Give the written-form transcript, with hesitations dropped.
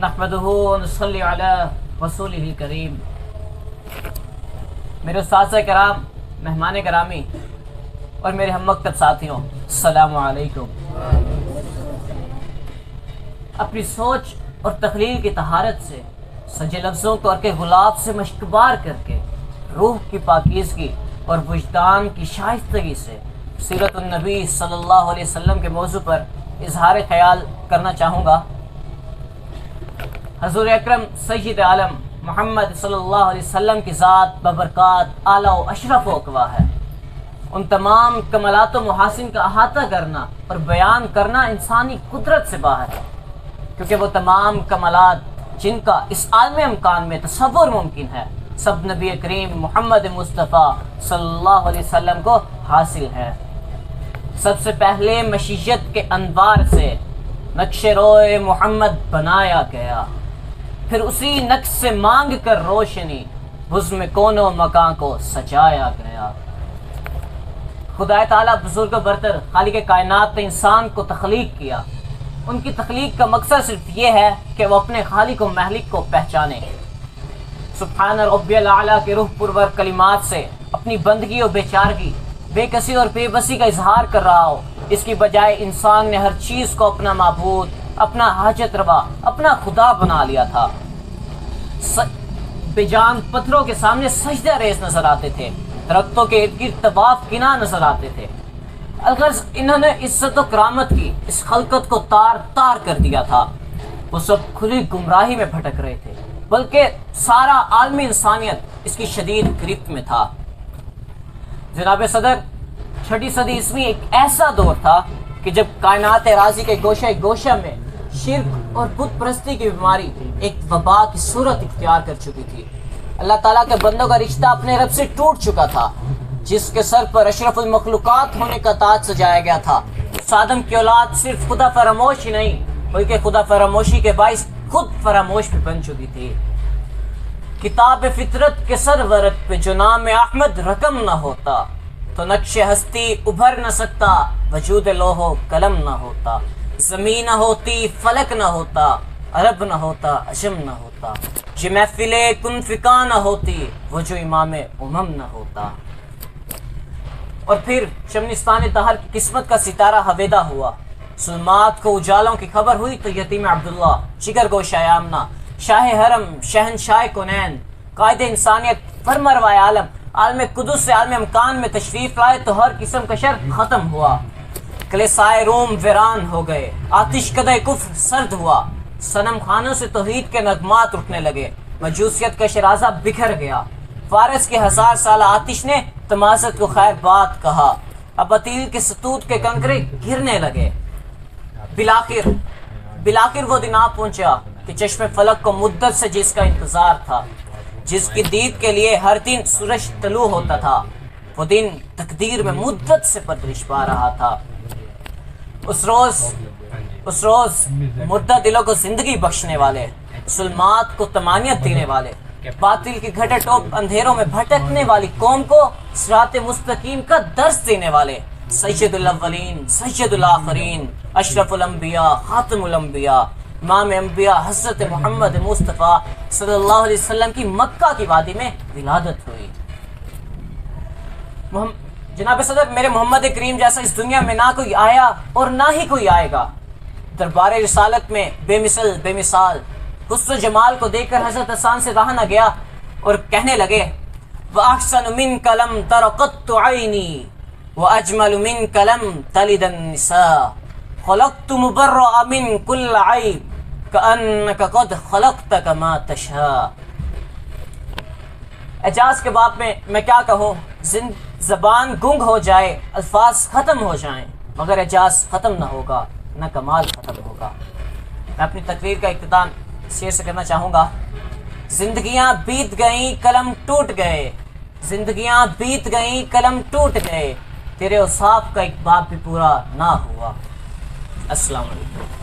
نحمدہ ونصلی علی رسولہ الکریم۔ میرے اساتذہ کرام، مہمان گرامی اور میرے ہم مکتب ساتھیوں، السلام علیکم۔ اپنی سوچ اور تخلیل کی طہارت سے سجے لفظوں کو اور کے غلاب سے مشکبار کر کے روح کی پاکیزگی اور وجدان کی شائستگی سے سیرت النبی صلی اللہ علیہ وسلم کے موضوع پر اظہار خیال کرنا چاہوں گا۔ حضور اکرم سید عالم محمد صلی اللہ علیہ وسلم کی ذات ببرکات اعلیٰ و اشرف و اقوا ہے۔ ان تمام کمالات و محاسن کا احاطہ کرنا اور بیان کرنا انسانی قدرت سے باہر ہے، کیونکہ وہ تمام کمالات جن کا اس عالم امکان میں تصور ممکن ہے سب نبی کریم محمد مصطفیٰ صلی اللہ علیہ وسلم کو حاصل ہے۔ سب سے پہلے مشیت کے انوار سے نقش روئے محمد بنایا گیا، پھر اسی نقش سے مانگ کر روشنی حزم کون و مکان کو سجایا گیا۔ خدا تعالیٰ بزرگ و برتر خالق کائنات نے انسان کو تخلیق کیا۔ ان کی تخلیق کا مقصد صرف یہ ہے کہ وہ اپنے خالق و مالک کو پہچانے۔ سبحان ربی الاعلیٰ کے روح پرور کلمات سے اپنی بندگی و بیچارگی، بے کسی اور بے بسی کا اظہار کر رہا ہو، اس کی بجائے انسان نے ہر چیز کو اپنا معبود، اپنا حاجت روا، اپنا خدا بنا لیا تھا۔ بے جان پتھروں کے سامنے سجدہ ریز نظر آتے تھے، درختوں کے ارد گرد طواف کنا نظر آتے تھے۔ الغرض انہوں نے عزت و کرامت کی اس خلقت کو تار تار کر دیا تھا۔ وہ سب کھلی گمراہی میں بھٹک رہے تھے، بلکہ سارا عالمی انسانیت اس کی شدید گرفت میں تھا۔ جناب صدر، چھٹی صدی عیسوی ایک ایسا دور تھا کہ جب کائنات راضی کے گوشہ گوشہ میں شرک اور بت پرستی کی بیماری ایک وبا کی صورت اختیار کر چکی تھی۔ اللہ تعالیٰ کے بندوں کا رشتہ اپنے رب سے ٹوٹ چکا تھا، جس کے سر پر اشرف المخلوقات ہونے کا تاج سجایا گیا تھا۔ اس آدم کی اولاد صرف خدا فراموش ہی نہیں، بلکہ خدا فراموشی کے باعث خود فراموش بھی بن چکی تھی۔ کتاب فطرت کے سر ورق پہ جو نام احمد رقم نہ ہوتا تو نقش ہستی ابھر نہ سکتا، وجود لوح و قلم نہ ہوتا، زمین نہ ہوتی، فلک نہ ہوتا، عرب نہ ہوتا، عجم نہ ہوتا، یہ محفل کن فکا نہ ہوتی، وہ جو امام امم نہ ہوتا۔ اور پھر شمنستان دہر کی قسمت کا ستارہ حویدہ ہوا، ظلمات کو اجالوں کی خبر ہوئی تو یتیم عبداللہ، جگر گوشہ آمنہ، شاہ حرم، شہنشاہ کونین، قائد انسانیت، فرمانروائے عالم، عالم قدس سے عالم امکان میں تشریف لائے تو ہر قسم کا شر ختم ہوا۔ کلیسائے روم ویران ہو گئے، آتش کدہ کفر سرد ہوا، صنم خانوں سے توحید کے نغمات اٹھنے لگے، مجوسیت کا شرازہ بکھر گیا۔ فارس کے 1000 سالہ آتش نے تمازت کو خیر بات کہا، اباطیل کے ستوت کے کنکرے گرنے لگے۔ بلاخر وہ دن آ پہنچا کہ چشم فلک کو مدت سے جس کا انتظار تھا، جس کی دید کے لیے ہر دن سورج طلوع ہوتا تھا، وہ دن تقدیر میں مدت سے پرورش پا رہا تھا۔ اس روز مردہ دلوں کو زندگی بخشنے والے، ظلمات کو طمانینت دینے والے، باطل کی گھٹے ٹوپ اندھیروں میں بھٹکنے والی قوم کو صراط مستقیم کا درس دینے والے، سید الاولین سید الآخرین، اشرف الانبیاء خاتم الانبیاء، امام انبیاء حضرت محمد مصطفیٰ صلی اللہ علیہ وسلم کی مکہ کی وادی میں ولادت ہوئی۔ جناب صدر، میرے محمد کریم جیسا اس دنیا میں نہ کوئی آیا اور نہ ہی کوئی آئے گا۔ دربار رسالت میں بے مثال حسن و جمال کو دیکھ کر حضرت حسان سے رہا نہ گیا اور کہنے لگے، وَأَحْسَنُ مِنْكَ لَمْ تَرَ قَطُّ عَيْنِي وَأَجْمَلُ مِنْكَ لَمْ تَلِدَ النِّسَاءُ خَلَقْتُ مُبَرَّأً مِنْ كُلِّ عَيْبٍ كَأَنَّكَ قَدْ خَلَقْتَ كَمَا تَشَاءُ۔ اعجاز کے باب میں کیا کہوں، زبان گنگ ہو جائے، الفاظ ختم ہو جائیں، مگر اعجاز ختم نہ ہوگا، نہ کمال ختم ہوگا۔ میں اپنی تقریر کا اختتام شعر سے کرنا چاہوں گا۔ زندگیاں بیت گئیں قلم ٹوٹ گئے، زندگیاں بیت گئیں قلم ٹوٹ گئے، تیرے اوصاف کا ایک باب بھی پورا نہ ہوا۔ السلام علیکم۔